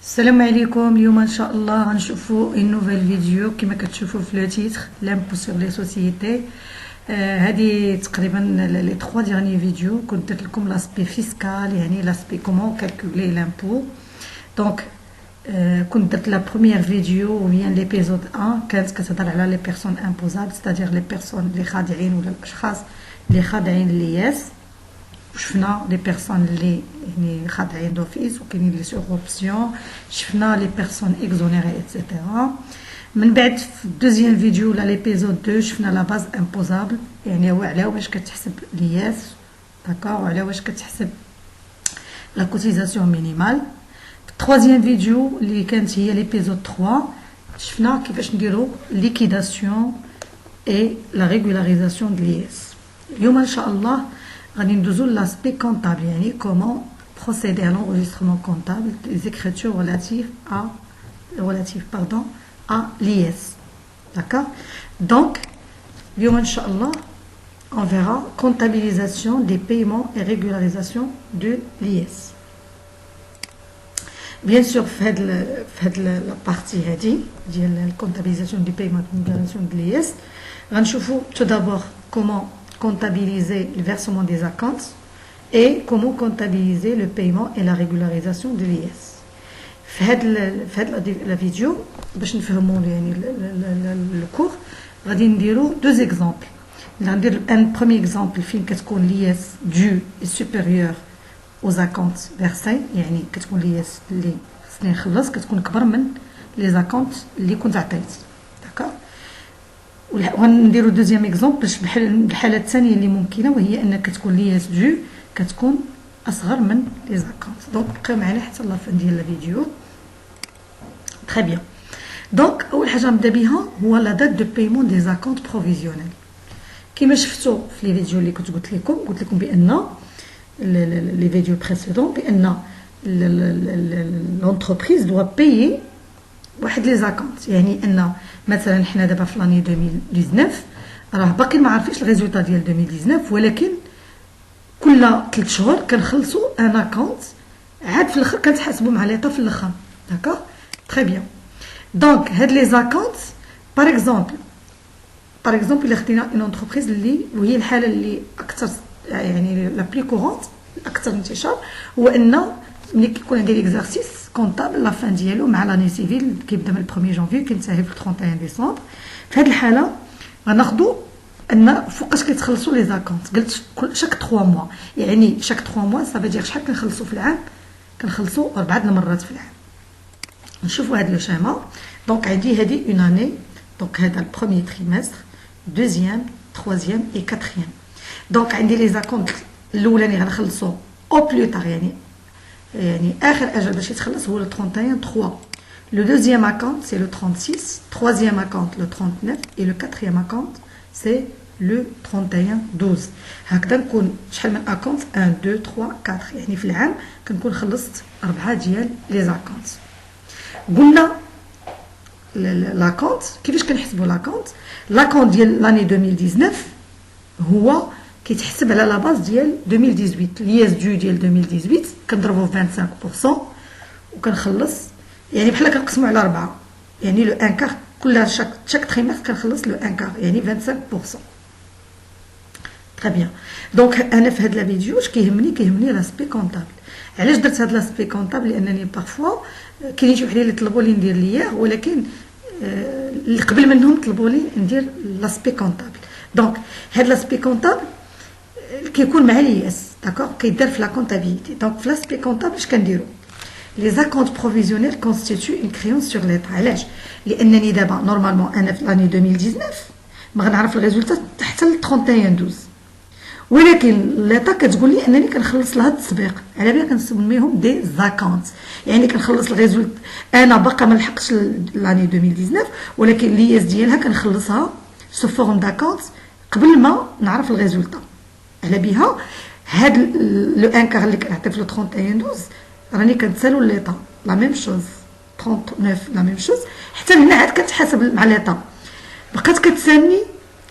السلام عليكم. اليوم ان شاء الله غنشوفوا ان نوفيل فيديو كما كتشوفوا في لو تيتر لامبو سور لي سوسيتي. هذه تقريبا لي 3 ديرني فيديو كنت درت لكم لاسبي فيسكال، يعني لاسبي كومون كالكولي لامبو. دونك كنت درت لا بروميير فيديو هي ليبيزود 1 كانت كتهضر على لي بيرسون امبوزابل، ستادير لي بيرسون اللي خاضعين ولا الاشخاص اللي خاضعين للياس. شفنا لي بيرسون اللي يعني خاضعين دوفيس وكاينين لي سور اوبسيون، شفنا لي بيرسون اكزونيري ايتترا. من بعد في الدوزيام فيديو ولا ليبيزود 2 شفنا لا باز امبوزابل، يعني هو على واش كتحسب لياس داكوغ وعلى واش كتحسب لا كوتيزاسيون مينيمال. في التروازيام فيديو اللي كانت هي ليبيزود 3 شفنا كيفاش نديرو ليكيداسيون اي لا ريغولاريزاسيون د لياس. اليوم ان شاء الله غادي ندوزو لاسبي كونطابل، يعني كومون procéder à l'enregistrement comptable des écritures relatives à l'IS. D'accord? Donc, Inch'Allah, on verra comptabilisation des paiements et régularisation de l'IS. Bien sûr, faites la partie la comptabilisation du paiement et régularisation de l'IS. On va tout d'abord comment comptabiliser le versement des accounts et comment comptabiliser le paiement et la régularisation de l'IS. في la vidéo باش نفهموا يعني le cours غادي نديروا deux exemples. غندير un premier exemple فين كتكون l'IS due et supérieur aux accounts versés، يعني كتكون l'IS اللي خصني نخلص كتكون كبر من les accounts اللي كنت عطيت. داكوغ. وغنديروا دوزيام اكزومبل باش الحاله الثانيه اللي ممكنه، وهي ان كتكون لياس دو كتكون اصغر من لي زاكونت. دونك بقاو معنا حتى لافان ديال الفيديو. تري بيان. دونك اول حاجه نبدا بها هو لا دات دو بايمون دي زاكونت بروفيزيونيل. كما شفتوا في لي فيديو اللي كنت قلت لكم بان لي فيديو بريسيدون بان لونتربريز دوا بايي واحد لي زاكونت، يعني ان مثلا حنا دابا في لاني 2019 راه باقي ما عارفينش الريزولطا ديال 2019، ولكن كل 3 شهور كنخلصوا ان اكونت، عاد في الاخر كنتحاسبوا مع ليطا في الاخر. داكوغ. تري بيان. دونك هاد لي زاكونت باغ اكزومبل الا خدينا اون انتربريز اللي وهي الحاله اللي اكثر يعني لا بلي كورونت الاكثر انتشار، هو ان ملي كيكون عندي ليكزارسيس كونطابل لا فان ديالو مع لاني سيفيل كيبدا من 1 جانفي كينتهي في 31 ديسمبر. في هذه الحاله غناخذوا ان فوقاش كيتخلصوا لي زاكونت. قلت شاك 3 موا، يعني شاك 3 موا صافي دير شحال كنخلصوا في العام؟ كنخلصوا 4 المرات في العام. نشوفوا هذا لو شيما. دونك عندي هذه اون اني، دونك هذا البروميير تريمستر، دوزيام، تروازيام اي كاتريام. دونك عندي لي زاكونت الاولاني غنخلصوا او بلو تار، يعني اخر اجل باش يتخلص هو لو 31 3. Le deuxième account c'est le 36, troisième account le 39 et le quatrième account c'est le 31 12. هكذا نكون شحال من account 1 2 3 4، يعني في العام كنكون خلصت 4 ديال لي زاكونت. قلنا لاكونت كيفاش كنحسبوا لاكونت ديال لاني 2019 هو كيتحسب على لا باز ديال 2018. لياس دو ديال 2018 كنضربوه في 25% وكنخلص، يعني بحال كنقسمو على 4، يعني لو ان كار كل شاك تريمستر كنخلص لو ان كار، يعني 25%. تري بيان. دونك انا في هاد لا فيديو اش كيهمني لاسبي كونطابل. علاش درت هاد لاسبي كونطابل؟ لانني بارفوا كاينين شي وحدين اللي طلبوا لي ندير لياه، ولكن اللي قبل منهم طلبوا لي ندير لاسبي كونطابل. دونك هاد لاسبي كونطابل كيكون مع لياس، داكوغ، كيدار في لا كونطابيليتي. دونك في لاسبي كونطابل اش كنديرو؟ لي زاكونت بروفيزيونيل كونستيتيو اون كريونس سور ليطا. علاش؟ لانني دابا نورمالمون انا في لاني 2019 ما غنعرف الريزولتا حتى ل 31 12، ولكن ليطا كتقول لي انني كنخلص لها التسبيق، على بالي كنسميهم دي زاكونت، يعني كنخلص الريزولت انا باقا ما لحقتش لاني 2019، ولكن لياس ديالها كنخلصها سو فورم داكونت قبل ما نعرف الريزولتا. على بها هاد لو ان كار اللي كنعطي في لو 31 12 راني كنتسالو ليطا لا ميم شوز، 39 لا ميم شوز، حتى هنا عاد كتحاسب مع ليطا. بقات كتسالني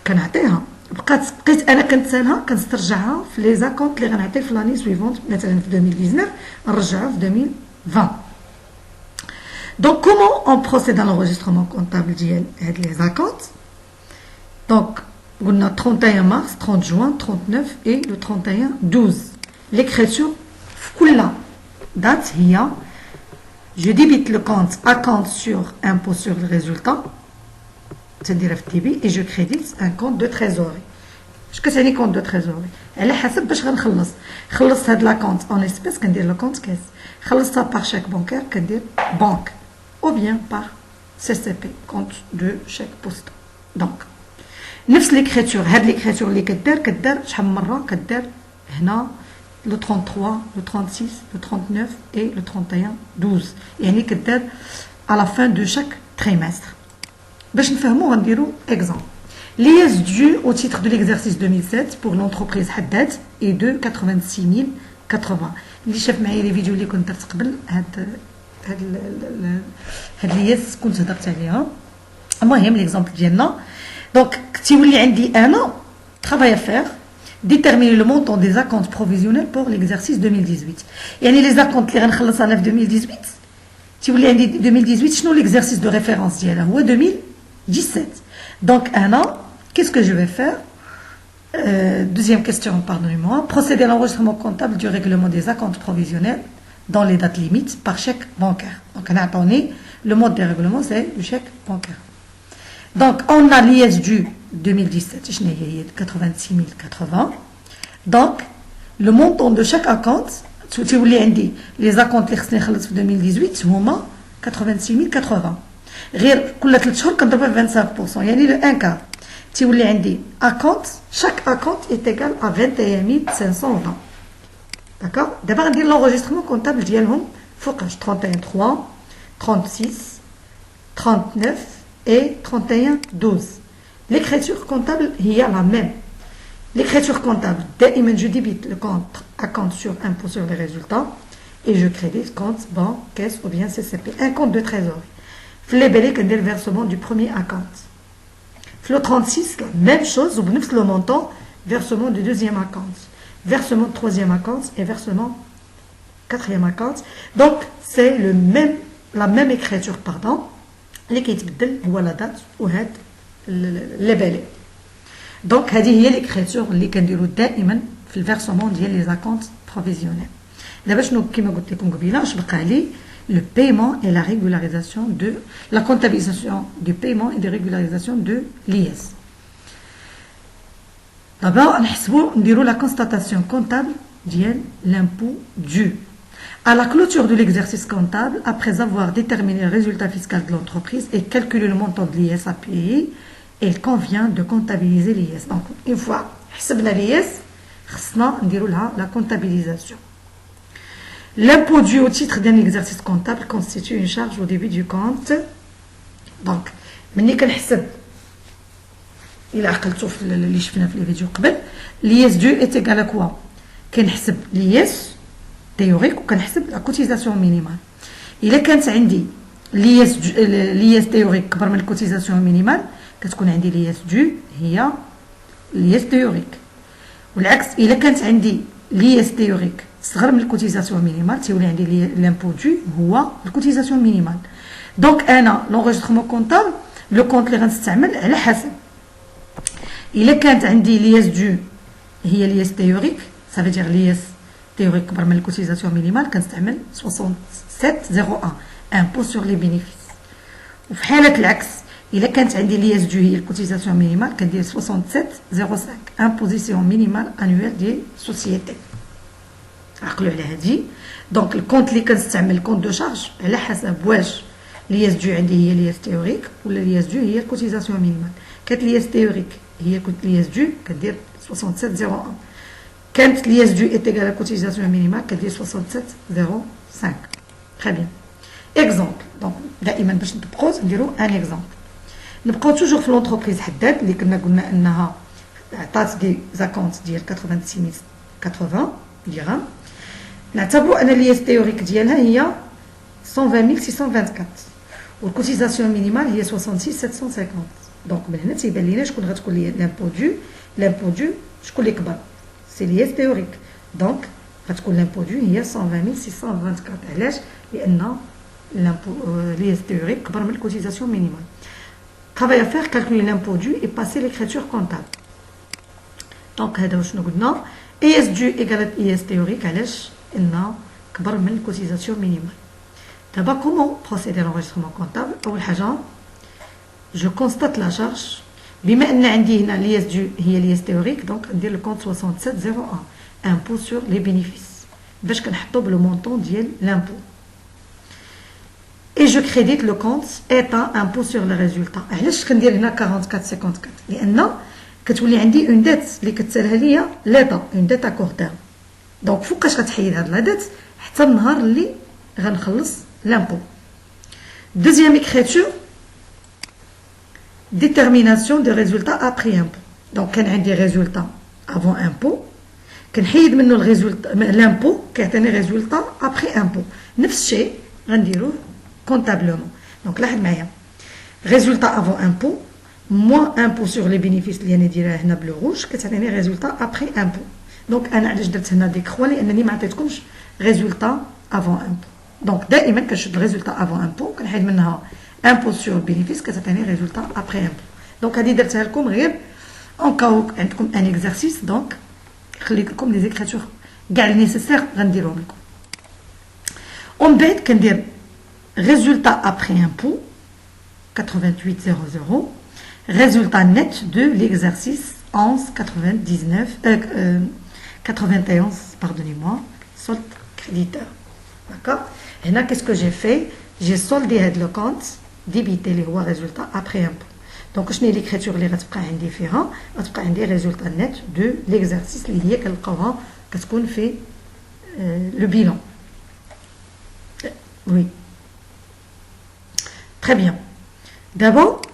كنعطيها، بقيت انا كنتسالها كنسترجعها في لي زاكونت اللي غنعطي في لاني سويفونت، مثلا في 2019 نرجعها في 2020. Donc, comment on procède à l'enregistrement comptable ديال هاد les acomptes? Donc, on a 31 mars, 30 juin, 39 et le 31 12. L'écriture, كل date هي je débite le compte account sur impôt sur le résultat, c'est-à-dire FTB, et je crédite un compte de trésorerie. اش كتعني compte de trésorerie؟ على حسب باش غنخلص. خلصت هاد لاكونت اون اسبيس كندير لو كونت كاس، خلصتها بار شيك بانكير كندير بانك ou bien par CCP, compte de chèque postal. Donc, نفس l'écriture, هاد l'écriture اللي كدار شحال من مرة كدار هنا le 33, le 36, le 39 et le 31 12. يعني كدار à la fin de chaque trimestre. باش نفهمو غنديرو exemple. Liesse due au titre de l'exercice 2007 pour l'entreprise Haddad est de 86 080. اللي شاف معايا لي فيديو اللي كنت درت قبل هاد ليس كنت هضرت عليها. المهم ليكزامبل ديالنا دونك تيولي عندي انا travail à faire déterminer le montant des acomptes provisionnels pour l'exercice 2018. يعني les acomptes اللي غنخلص انا في 2018 تيولي عندي 2018 شنو l'exercice de référence ديالها هو 2017. Donc انا qu'est-ce que je vais faire? Deuxième question, pardonnez-moi. Procéder à l'enregistrement comptable du règlement des acomptes provisionnels dans les dates limites par chèque bancaire. Donc, on a attendu, le mode de règlement, c'est le chèque bancaire. Donc, on a l'IS du 2017, 86 080. Donc, le montant de chaque acompte, si vous voulez, les acomptes en 2018, c'est 86 080. غير كل 3 شهور كنضربها 25%، يعني le 1 quart. تيولي عندي acompte, chaque acompte est égal à 21 520. D'accord? D'abord, on dit l'enregistrement comptable ديالهم فوقاش 31 3, 36, 39 et 31 12. L'écriture comptable هي la même. L'écriture comptable, دائما je débite le compte acompte sur impôt sur les résultats et je crédite compte banque, caisse ou bien CCP. Un compte de trésorerie. Les belés que le versement du premier acompte. Le 36, même chose, le montant, versement du deuxième acompte, versement du troisième acompte et versement quatrième acompte. Donc, c'est la même écriture, pardon, l'équipe ou la date ou les belés. Donc, c'est l'écriture qui est le versement des acomptes provisionnels. D'abord, comme je vous l'ai le paiement et la régularisation de la comptabilisation du paiement et de régularisation de l'IS. D'abord, on dira la constatation comptable de l'impôt dû. À la clôture de l'exercice comptable, après avoir déterminé le résultat fiscal de l'entreprise et calculé le montant de l'IS à payer, il convient de comptabiliser l'IS. Donc, une fois حسبنا l'IS, on dira la comptabilisation. L'impôt dû au titre d'un exercice comptable constitue une charge au début du compte. Donc, مني كنحسب إلا عقلتو في اللي شفنا في الفيديو قبل l'IS dû est égal à quoi؟ كنحسب l'IS théorique وكنحسب la cotisation minimale. إلا كانت عندي l'IS théorique كبر من الcotisation minimale كتكون عندي l'IS dû هي l'IS théorique. والعكس إلا كانت عندي l'IS théorique صغر من الكوتيزاسيون مينيمال تيولي عندي لامبو دو هو الكوتيزاسيون مينيمال. دونك انا لونغيسترمون كونطابل لو كونت اللي غنستعمل على حسب الا كانت عندي لياس دو هي لياس تيوريك صافي دير لياس تيوريك كبر من الكوتيزاسيون مينيمال كنستعمل 6701 امبو سور لي بينيفيس. وفي حاله العكس الا كانت عندي لياس دو هي الكوتيزاسيون مينيمال كندير 6705 امبوزيسيون مينيمال انويل دي سوسيتي. عقلوا على هادي. دونك الكونت اللي كنستعمل الكونت دو شارج على حسب واش لياس دو عندي هي لياس تيوريك ولا لياس دو هي الكوتيزاسيون مينيمال. كانت لياس تيوريك هي لياس دو كدير 6701. كانت لياس دو ايت ايغال كوتيزاسيون مينيمال كدير 6705. تري بيان. اكزومبل دونك دائما باش نطبقو نديرو ان اكزومبل. نبقاو توجور في لونتربريز حداد اللي كنا قلنا انها عطات دي زاكونت ديال 86 درهم. نعتبروا ان لياس تيوريك ديالها هي 120624 والكوتيزاسيون مينيمال هي 66750. دونك من هنا تيبان لينا شكون غتكون لي لامبو دو شكون اللي كبر سي لياس تيوريك. دونك غتكون لامبو دو هي 120624. علاش؟ لان l'impôt, l'IS théorique, la cotisation minimale. Travail à faire, calculer l'impôt dû et passer l'écriture comptable. Donc, IS dû égale IS théorique, il a une cotisation minimale. D'abord, comment procéder à l'enregistrement comptable? Je constate la charge. بما ان عندي هنا l'IS dû هي l'IS théorique, donc ندير le compte 6701 impôt sur les bénéfices باش كنحطو le montant ديال l'impôt. Et je crédite le compte état impôt sur le résultat. علاش كندير هنا 4454 لان كتولي عندي اون ديت اللي كتسالها ليا ليطا اون ديت ا كور تيرم. دونك فوقاش غتحيد هاد لا ديت حتى النهار اللي غنخلص l'impôt. Deuxième écriture, détermination des résultats après impôt. Donc quand on a des résultats avant impôt, quand on a l'impôt qui a des résultats après impôt. نفس الشيء غنديروه comptablement. Donc là معايا résultat avant impôt moins impôt sur les bénéfices اللي انا دايره هنا بلو روج كتعطيني résultat après impôt. Donc انا علاش درت هنا ديك خوا لانني ما عطيتكمش résultat avant impôt. Donc دائما كنشد résultat avant impôt كنحيد منها impôt sur le bénéfice كتعطيني résultat après impôt. Donc هذه درتها لكم غير en cas عندكم un exercice. Donc خليت لكم les écritures كاع nécessaire غنديرهم لكم. ومن بعد كندير résultat après impôt 8800 résultat net de l'exercice 91 pardonnez-moi solde créditeur. D'accord. Et là qu'est-ce que j'ai fait? J'ai soldé le compte débité les résultats après impôt. Donc je n'ai l'écriture اللي غتبقى عندي فيها غتبقى عندي résultat net de l'exercice اللي هي كنلقاوها كتكون في le bilan. Oui. Très bien. D'abord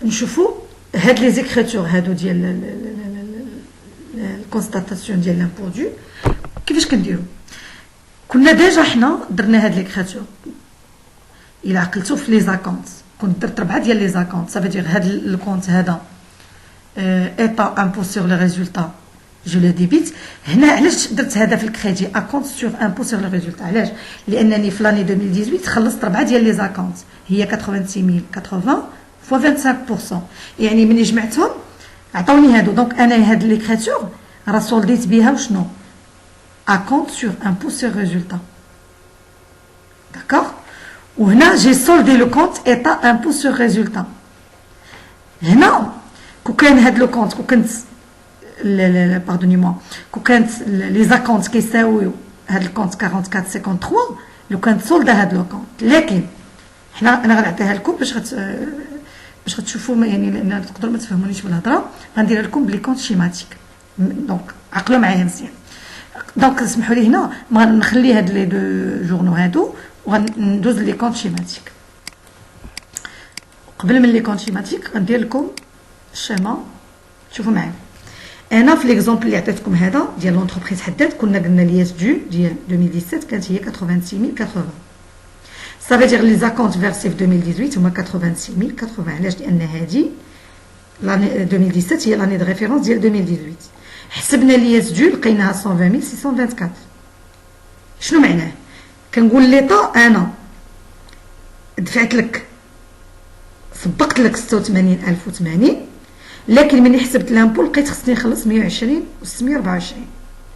نشوفوا هاد les écritures هادو ديال الكونستاتاسيون ديال لامبو دو كيفاش كنديروا. كنا ديجا حنا درنا هاد ليكريتور الى عقلتو في لي زاكونت. كنت درت 4 ديال لي زاكونت سافا دير هاد الكونت هذا ايتا امبو سور لي ريزولتا جو لو ديبيت. هنا علاش درت هذا في الكريدي اكونت سور امبو سور لي ريزولتا؟ علاش؟ لانني في لاني 2018 خلصت 4 ديال لي زاكونت هي 86080 فوا 25%. يعني ملي جمعتهم عطاوني هادو. دونك انا هاد ليكريتور راه سولديت بها وشنو compte sur impôt sur résultat. D'accord. Ou là j'ai soldé le compte état impôt sur résultat. Là quand كان هاد le compte كنت pardonnez-moi كانت les acomptes كيساويو هاد الكونت 4453 لو كانت سولدا هاد لو كونت. لكن حنا انا غنعطيها لكم باش غتشوفوا يعني لان تقدروا ما تفهمونيش بالهضره. غنديرها لكم بلي كونت شيماتيك. دونك عقلوا معايا مزيان. دونك اسمحوا لي هنا ما نخلي هاد لي دو جورنو هادو وندوز لي كونت شيماتيك. قبل من لي كونت شيماتيك غندير لكم الشيما. شوفوا معايا انا في ليكزومبل اللي عطيتكم هذا ديال لونتربريز حداد كنا قلنا لياس دو ديال 2017 كانت هي 86080. Ça veut dire les acomptes versés في 2018 هما 86080. علاش؟ لان هذه l'année 2017 هي l'année de référence ديال 2018. حسبنا لياس دو لقيناها 120624. شنو معناه؟ كنقول ليطا انا دفعت لك سبقت لك 86080 لكن ملي حسبت لامبو لقيت خصني نخلص 120 و 624.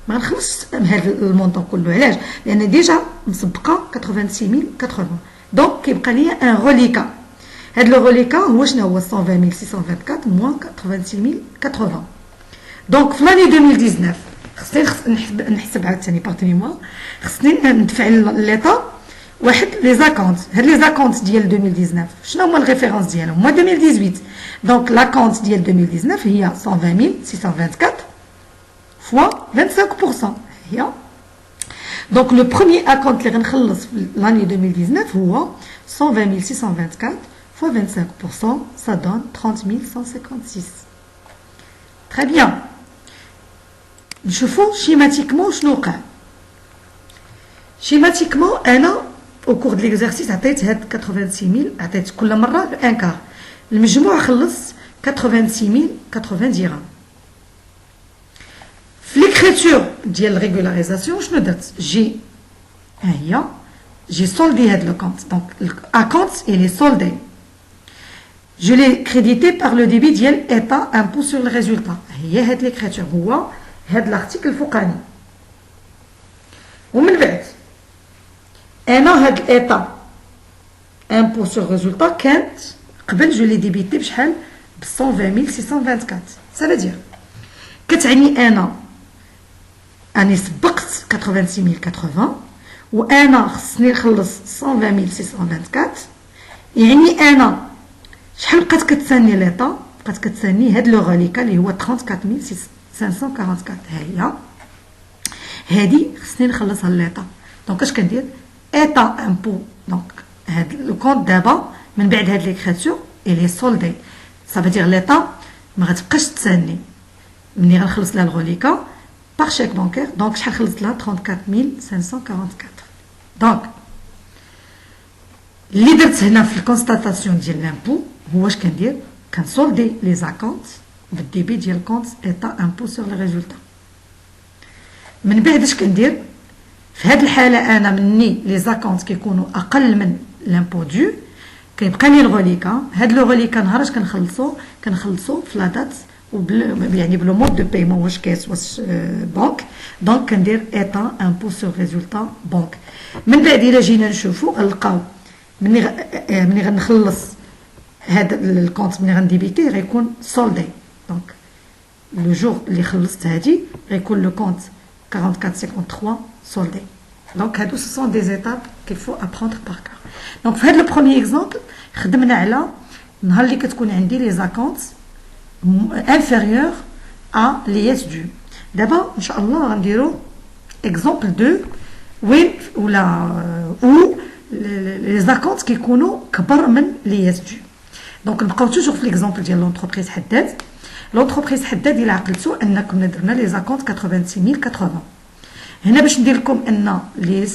ما نخلصش هذا المونطون كله. علاش؟ لان ديجا مسبقه 86080. دونك كيبقى ليا ان غوليكا. هاد لو غوليكا هو شنو هو 120624 موان 86080. دونك في لاني 2019 خصني نحسب عاوتاني باردوني-moi خصني ندفع ليطا واحد لي زاكونت. هاد لي زاكونت ديال 2019 شنو هما الريفيرونس ديالهم؟ هما 2018. دونك لاكونت ديال 2019 هي 120624 فوا 25% هي. دونك لو بروميير اكونت اللي غنخلص في لاني 2019 هو 120624 فوا 25% ça donne 30156. Très bien. نشوفوا شيماتيكمون شنو وقع. شيماتيكمون انا او كور دو ليكزارسيس عطيت هاد 86000 عطيت كل مره ان كار. المجموع خلص 86080 درهم. في ليكريتور ديال الريغولاريزاسيون شنو درت؟ جي ها هي j'ai soldé le compte. Donc, le compte, il est soldé. Je l'ai crédité par le débit ديال état impôt sur le résultat. هي هاد l'écriture هو هاد l'article الفوقاني. ومن بعد انا هاد l'état impôt sur le résultat كانت قبل je l'ai débité بشحال ب 120,624. ça veut dire كتعني انا اني سبقت 86,080 وانا خصني نخلص 120,624. يعني انا شحال بقات كتساني ليطا؟ بقات كتساني هاد لو غاليكا اللي هو 34,544. ها هي هادي خصني نخلصها ليطا. دونك اش كندير؟ ايتا امبو. دونك هاد لو كونط دابا من بعد هاد ليكريتور الي سولدي. سا فادير ليطا ما غتبقاش تساني ملي غنخلص لها الغوليكا باغ شيك بانكير. دونك شحال خلصت لها؟ 34,544. دونك اللي درت هنا في الكونستاتاسيون ديال لامبو هو اش كندير؟ كنسولدي لي زاكونت بالديبي ديال كونت ايتا امبو سور لي ريزولتا. من بعد اش كندير؟ في هاد الحاله انا مني لي زاكونت كيكونوا اقل من لامبو دو كيبقى لي الغوليكا. هاد لو غوليكا نهار كنخلصو في لا دات يعني بلو مود دو بايمون واش كاس واش بنك. دونك كندير ايتا امبو سور ريزولتا بنك. من بعد الا جينا نشوفو غنلقاو مني غنخلص هذا الكونت ملي غنديبيتي غيكون سولدي. دونك لو جور اللي خلصت هادي غيكون لو كونت 44,53 soldé. Donc, ce sont des étapes qu'il faut apprendre par cœur. Donc, في هذا le premier exemple, خدمنا على نهار اللي كتكون عندي les acomptes inférieurs à l'IS dû. دابا ان شاء الله غنديرو exemple 2 وين ولا ou les acomptes كيكونوا كبر من l'IS dû. دونك نبقاو توجور في l'exemple ديال l'entreprise حداد. l'entreprise حداد الا عقلتو ان كنا درنا لي زاكونت 86,080. هنا باش ندير لكم ان لي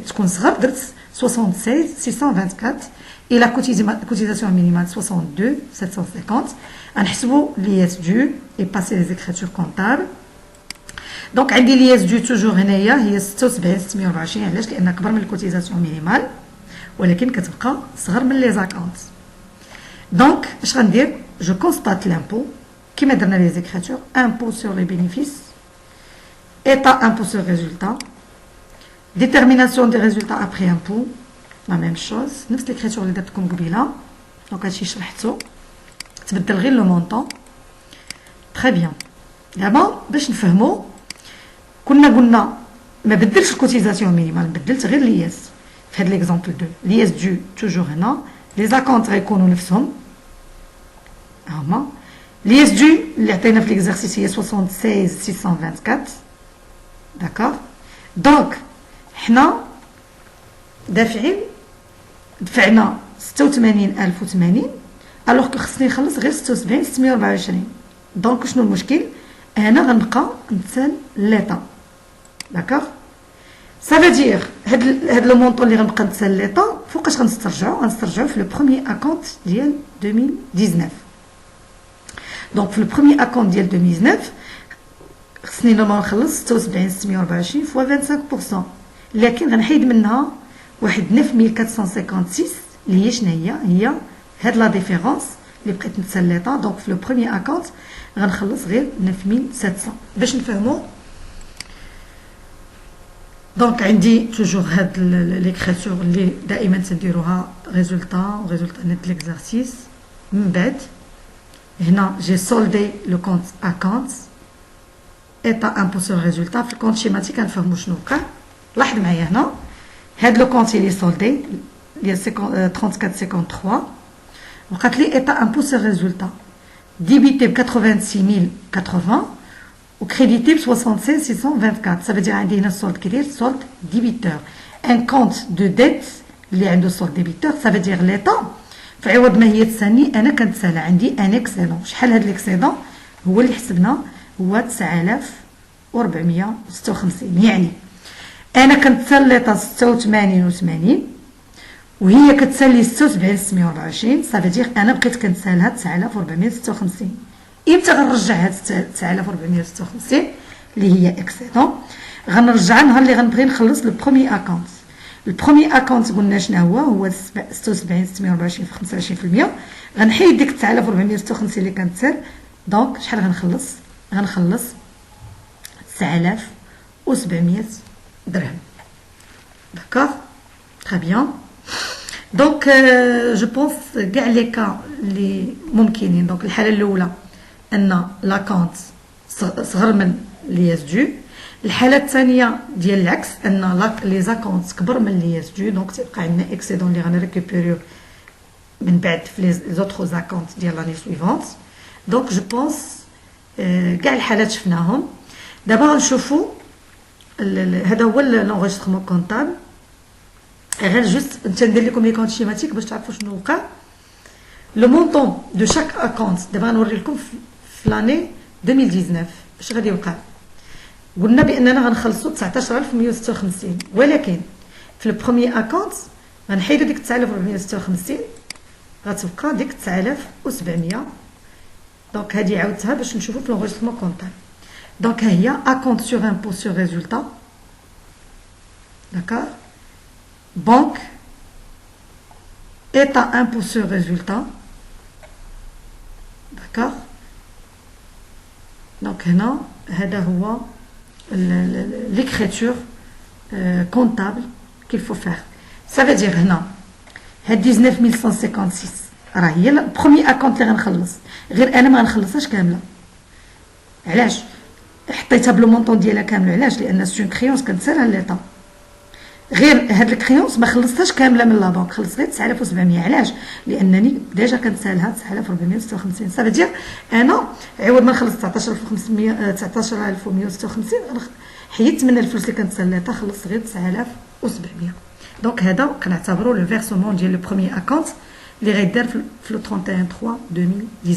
تكون صغر درت 76,624 et la cotisation minimale 62,750. غنحسبوا لي اس دو et passer les écritures comptables. دونك عندي لي اس دو توجور هنايا هي 76,624. علاش؟ لان كبر من الكوتيزاسيون مينيمال ولكن كتبقى صغر من لي زاكونت. دونك اش غندير؟ جو كونستات لامبو كيما درنا لي زيكريتور امبو سور لي بينيفيس état impôt sur résultat, détermination des résultats après impôt, la même chose, نفس l'écriture اللي درتكم قبيله. دونك هادشي شرحتو تبدل غير لو مونطون. تري بيان. دابا باش نفهمو قلنا ما بدلش الكوتيزاسيون مينيمال، بدلت غير لياس في هاد ليكزامبل 2. لياس دو توجور هنا، لي زاكونت غيكونوا نفسهم هما. لياس دو اللي عطينا في ليكزارسيس هي 76,624. داكوغ. دونك حنا دفعنا 86,080 الوغ كو خصني نخلص غير 76,624. دونك شنو المشكل؟ انا غنبقى نتسال ليطا. داكوغ. سا فادير هاد لو مونطون اللي غنبقى نتسال ليطا فوقاش غنسترجعو في لو بروميي اكونت ديال 2019. دونك في لو بروميي اكونت ديال 2019 خصني نورمال نخلص 76,624 فوا 25%. لكن غنحيد منها واحد 9,456 اللي هي شنو هي هاد لا ديفيرونس اللي بقيت نتسال ليطا. دونك في لو بروميي اكونت غنخلص غير 9,700 باش نفهمو. دونك عندي توجور هاد ليكريتور اللي دائما تنديروها ريزولتا نت ليكزارسيس. من بعد هنا جي سولدي لو كونت اكونت ايتا امبو سور ريزولتا. في الكونت شيماتيك غنفهمو شنو وقع. لاحظ معايا هنا هاد لو كونت اللي سولدي ديال 34,53 وقالت لي ايتا امبو سور ريزولتا ديبيتي ب 86,080 وكريديتي ب 76,624. ça veut dire عندي هنا السولد كي داير سولد ديبيتور. ان كونت دو ديت اللي عنده سولد ديبيتور ça veut dire ليطا في عوض ما هي تسالني انا كنتسالى عندي ان اكسيدون. شحال هاد الاكسيدون هو اللي حسبنا هو 9,456. يعني انا كنتسال ليطا 86,080 وهي كتسالي 76,624. ça veut dire انا بقيت كنتسالها 9,456. امتى غنرجع هاد 9,456 اللي هي اكسيدون؟ غنرجعها نهار اللي غنبغي نخلص لو بروميي اكونت. البروميي اكونت قلنا شنو هو 76 624 في 25%. غنحيد ديك 9456 اللي كانت سير. دونك شحال غنخلص 9700 درهم. داكوغ تري بيان. دونك جو بونس كاع لي كا اللي ممكنين. دونك الحاله الاولى ان لاكونت صغر من لي اس دو. الحاله الثانيه ديال العكس ان لي زاكونت كبر من لي اس دو. دونك تيبقى عندنا اكسيدون اللي غنريكوبيريو من بعد في لي زوطخ زاكونت ديال لاني سويفونت. دونك جو بونس كاع الحالات شفناهم. دابا غنشوفوا هذا هو لونغيسترمون كونطابل. غير جوست ندير لكم لي كونت شيماتيك باش تعرفوا شنو وقع. لو مونطون دو شاك اكونت دابا غنوري لكم في لاني 2019 اش غادي يوقع. قلنا باننا غنخلصوا 19156 ولكن في البروميي اكونت غنحيدوا ديك 9456 غتبقى ديك 9700. دونك هذه عاودتها باش نشوفوا في لونغيسترمون كونطابل. دونك ها هي اكونت سور امبو سور ريزولتا. داكور. banque état impôt sur résultat. D'accord. Donc هنا هذا هو l'écriture comptable qu'il faut faire. Ça veut dire هنا هاد 19156 راه هي البروميي اكونت اللي غنخلص. غير انا ما غنخلصهاش كامله. علاش حطيتها بلو مونطون ديالها كامله؟ علاش؟ لان سون كريونس كنتسالها ليطا. غير هاد الكريونس ما خلصتهاش كامله من لا بنك، خلصت غير 9700. علاش؟ لانني ديجا كنسالها 9456. صافي دير انا عوض ما نخلص 19500 19156 حيدت من الفلوس اللي كنتسالها خلصت غير 9700. دونك هذا كنعتبروا لو فيرسمون ديال لو بروميي اكونت اللي غيدار في لو 31/3/2019.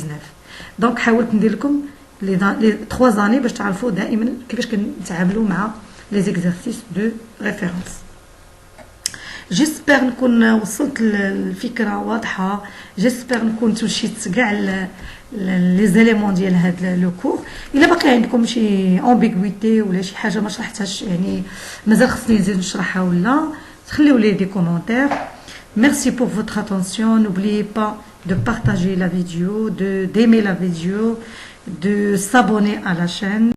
دونك حاولت ندير لكم لي 3 زاني باش تعرفوا دائما كيفاش كنتعاملوا مع لي زيكزارسيس دو ريفيرونس. جيسبر نكون وصلت الفكره واضحه. جيسبر نكون توشيت كاع لي زيليمون ديال هذا لو كور. الا باقي عندكم شي امبيغويتي ولا شي حاجه ما شرحتهاش يعني مازال خصني نزيد نشرحها ولا خليو لي دي كومونتير. Merci pour votre attention. N'oubliez pas de partager la vidéo, d'aimer la vidéo, de s'abonner à la chaîne.